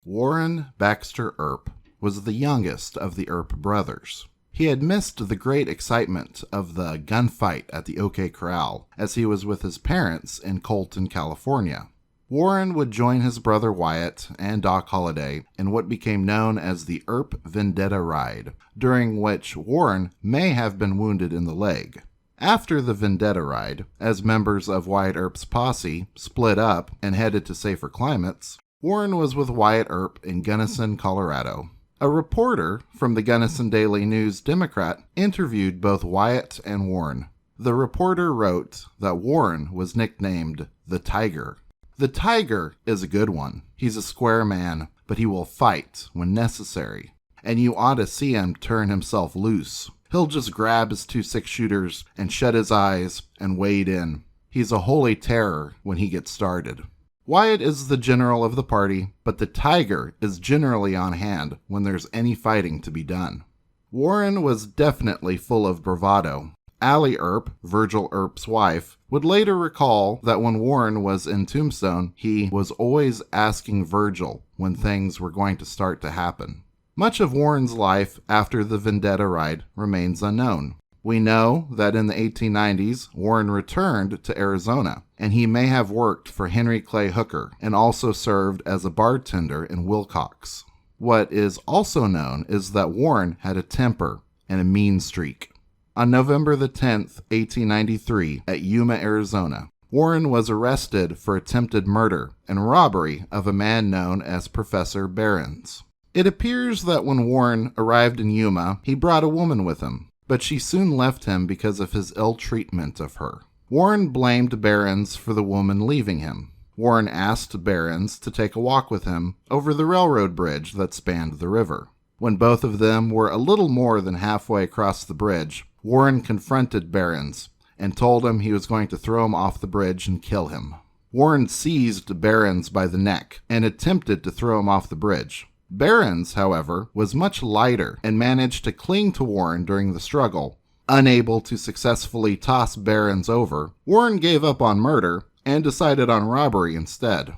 Warren Baxter Earp was the youngest of the Earp brothers. He had missed the great excitement of the gunfight at the OK Corral as he was with his parents in Colton, California. Warren would join his brother Wyatt and Doc Holliday in what became known as the Earp Vendetta Ride, during which Warren may have been wounded in the leg. After the Vendetta Ride, as members of Wyatt Earp's posse split up and headed to safer climates, Warren was with Wyatt Earp in Gunnison, Colorado. A reporter from the Gunnison Daily News-Democrat interviewed both Wyatt and Warren. The reporter wrote that Warren was nicknamed the Tiger. The Tiger is a good one. He's a square man, but he will fight when necessary. And you ought to see him turn himself loose. He'll just grab his 2 6-shooters and shut his eyes and wade in. He's a holy terror when he gets started. Wyatt is the general of the party, but the Tiger is generally on hand when there's any fighting to be done. Warren was definitely full of bravado. Allie Earp, Virgil Earp's wife, would later recall that when Warren was in Tombstone, he was always asking Virgil when things were going to start to happen. Much of Warren's life after the Vendetta Ride remains unknown. We know that in the 1890s, Warren returned to Arizona, and he may have worked for Henry Clay Hooker and also served as a bartender in Willcox. What is also known is that Warren had a temper and a mean streak. On November the 10th, 1893, at Yuma, Arizona, Warren was arrested for attempted murder and robbery of a man known as Professor Behrens. It appears that when Warren arrived in Yuma, he brought a woman with him, but she soon left him because of his ill treatment of her. Warren blamed Behrens for the woman leaving him. Warren asked Behrens to take a walk with him over the railroad bridge that spanned the river. When both of them were a little more than halfway across the bridge, Warren confronted Behrens and told him he was going to throw him off the bridge and kill him. Warren seized Behrens by the neck and attempted to throw him off the bridge. Behrens, however, was much lighter and managed to cling to Warren during the struggle. Unable to successfully toss Behrens over, Warren gave up on murder and decided on robbery instead.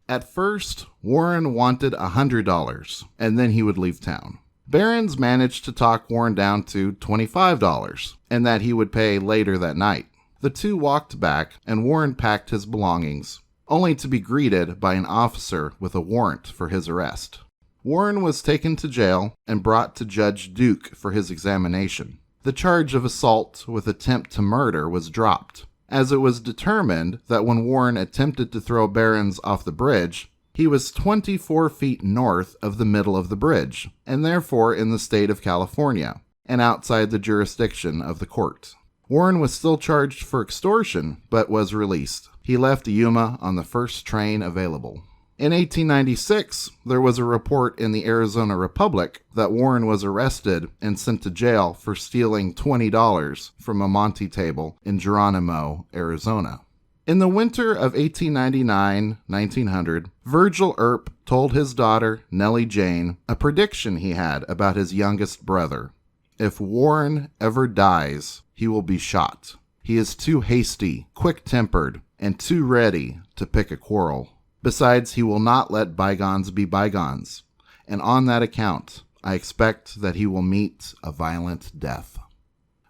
At first, Warren wanted $100, and then he would leave town. Behrens managed to talk Warren down to $25, and that he would pay later that night. The two walked back, and Warren packed his belongings, only to be greeted by an officer with a warrant for his arrest. Warren was taken to jail and brought to Judge Duke for his examination. The charge of assault with attempt to murder was dropped, as it was determined that when Warren attempted to throw Behrens off the bridge, he was 24 feet north of the middle of the bridge, and therefore in the state of California, and outside the jurisdiction of the court. Warren was still charged for extortion, but was released. He left Yuma on the first train available. In 1896, there was a report in the Arizona Republic that Warren was arrested and sent to jail for stealing $20 from a Monte table in Geronimo, Arizona. In the winter of 1899-1900, Virgil Earp told his daughter, Nellie Jane, a prediction he had about his youngest brother. If Warren ever dies, he will be shot. He is too hasty, quick-tempered, and too ready to pick a quarrel. Besides, he will not let bygones be bygones, and on that account, I expect that he will meet a violent death.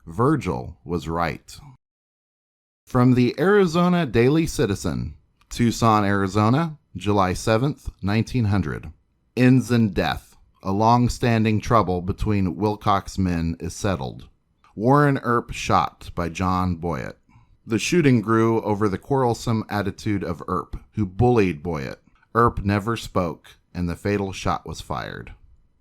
Virgil was right. From the Arizona Daily Citizen, Tucson, Arizona, July 7th, 1900. Ends in death. A long-standing trouble between Willcox men is settled. Warren Earp shot by John Boyett. The shooting grew over the quarrelsome attitude of Earp, who bullied Boyett. Earp never spoke, and the fatal shot was fired.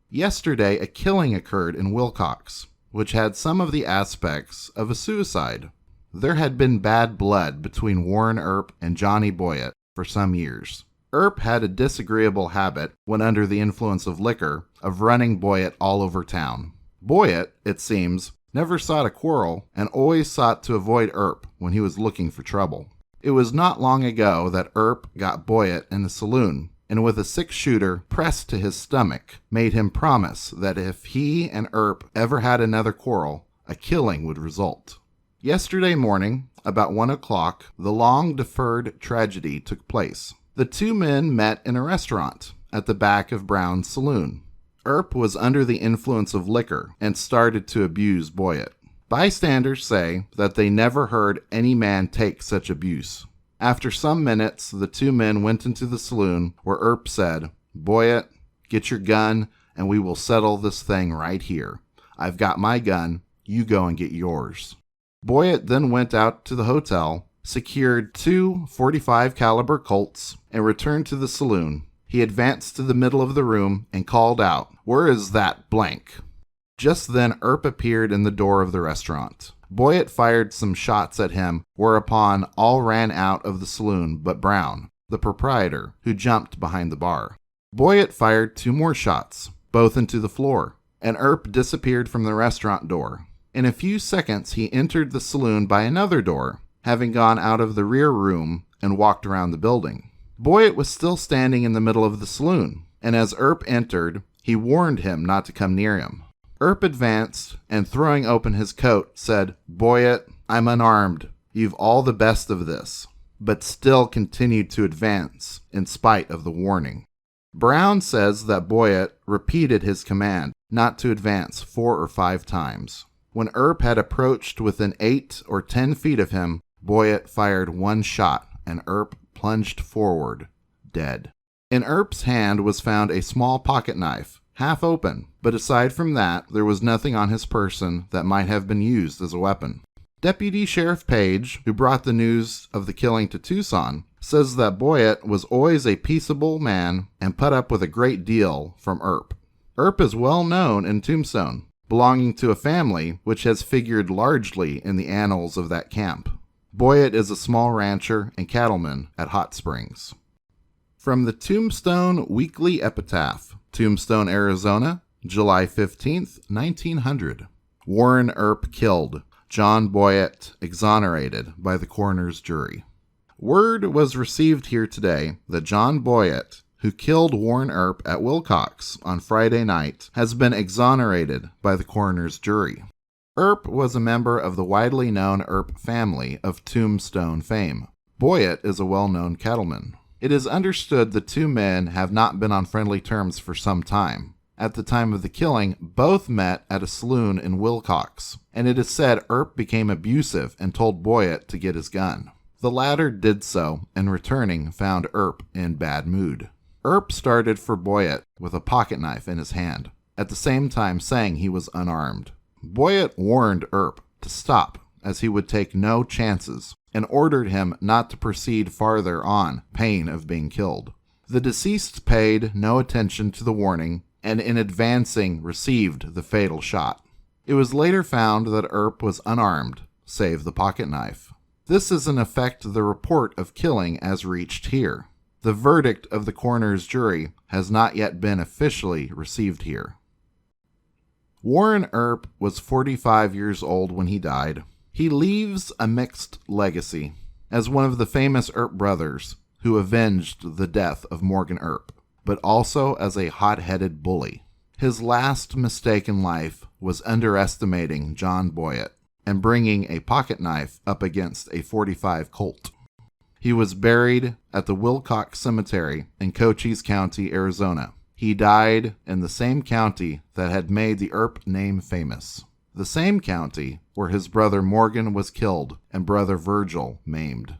Yesterday, a killing occurred in Willcox, which had some of the aspects of a suicide. There had been bad blood between Warren Earp and Johnny Boyett for some years. Earp had a disagreeable habit, when under the influence of liquor, of running Boyett all over town. Boyett, it seems, never sought a quarrel, and always sought to avoid Earp when he was looking for trouble. It was not long ago that Earp got Boyett in a saloon, and with a 6-shooter pressed to his stomach, made him promise that if he and Earp ever had another quarrel, a killing would result. Yesterday morning, about 1 o'clock, the long-deferred tragedy took place. The two men met in a restaurant, at the back of Brown's saloon. Earp was under the influence of liquor and started to abuse Boyett. Bystanders say that they never heard any man take such abuse. After some minutes, the two men went into the saloon where Earp said, "Boyett, get your gun and we will settle this thing right here. I've got my gun, you go and get yours." Boyett then went out to the hotel, secured two .45 caliber Colts, and returned to the saloon. He advanced to the middle of the room and called out, "Where is that blank?" Just then Earp appeared in the door of the restaurant. Boyett fired some shots at him, whereupon all ran out of the saloon but Brown, the proprietor, who jumped behind the bar. Boyett fired 2 more shots, both into the floor, and Earp disappeared from the restaurant door. In a few seconds he entered the saloon by another door, having gone out of the rear room and walked around the building. Boyett was still standing in the middle of the saloon, and as Earp entered, he warned him not to come near him. Earp advanced, and throwing open his coat, said, "Boyett, I'm unarmed. You've all the best of this," but still continued to advance in spite of the warning. Brown says that Boyett repeated his command not to advance 4 or 5 times. When Earp had approached within 8 or 10 feet of him, Boyett fired 1 shot, and Earp plunged forward, dead. In Earp's hand was found a small pocket knife, half open, but aside from that, there was nothing on his person that might have been used as a weapon. Deputy Sheriff Page, who brought the news of the killing to Tucson, says that Boyett was always a peaceable man and put up with a great deal from Earp. Earp is well known in Tombstone, belonging to a family which has figured largely in the annals of that camp. Boyett is a small rancher and cattleman at Hot Springs. From the Tombstone Weekly Epitaph, Tombstone, Arizona, July 15th, 1900. Warren Earp killed. John Boyett exonerated by the coroner's jury. Word was received here today that John Boyett, who killed Warren Earp at Willcox on Friday night, has been exonerated by the coroner's jury. Earp was a member of the widely known Earp family of Tombstone fame. Boyett is a well-known cattleman. It is understood the two men have not been on friendly terms for some time. At the time of the killing, both met at a saloon in Willcox, and it is said Earp became abusive and told Boyett to get his gun. The latter did so, and returning found Earp in bad mood. Earp started for Boyett with a pocket knife in his hand, at the same time saying he was unarmed. Boyett warned Earp to stop, as he would take no chances, and ordered him not to proceed farther on pain of being killed. The deceased paid no attention to the warning, and in advancing received the fatal shot. It was later found that Earp was unarmed, save the pocket knife. This is in effect the report of killing as reached here. The verdict of the coroner's jury has not yet been officially received here. Warren Earp was 45 years old when he died. He leaves a mixed legacy as one of the famous Earp brothers who avenged the death of Morgan Earp, but also as a hot-headed bully. His last mistake in life was underestimating John Boyett and bringing a pocket knife up against a .45 Colt. He was buried at the Willcox Cemetery in Cochise County, Arizona. He died in the same county that had made the Earp name famous, the same county where his brother Morgan was killed and brother Virgil maimed.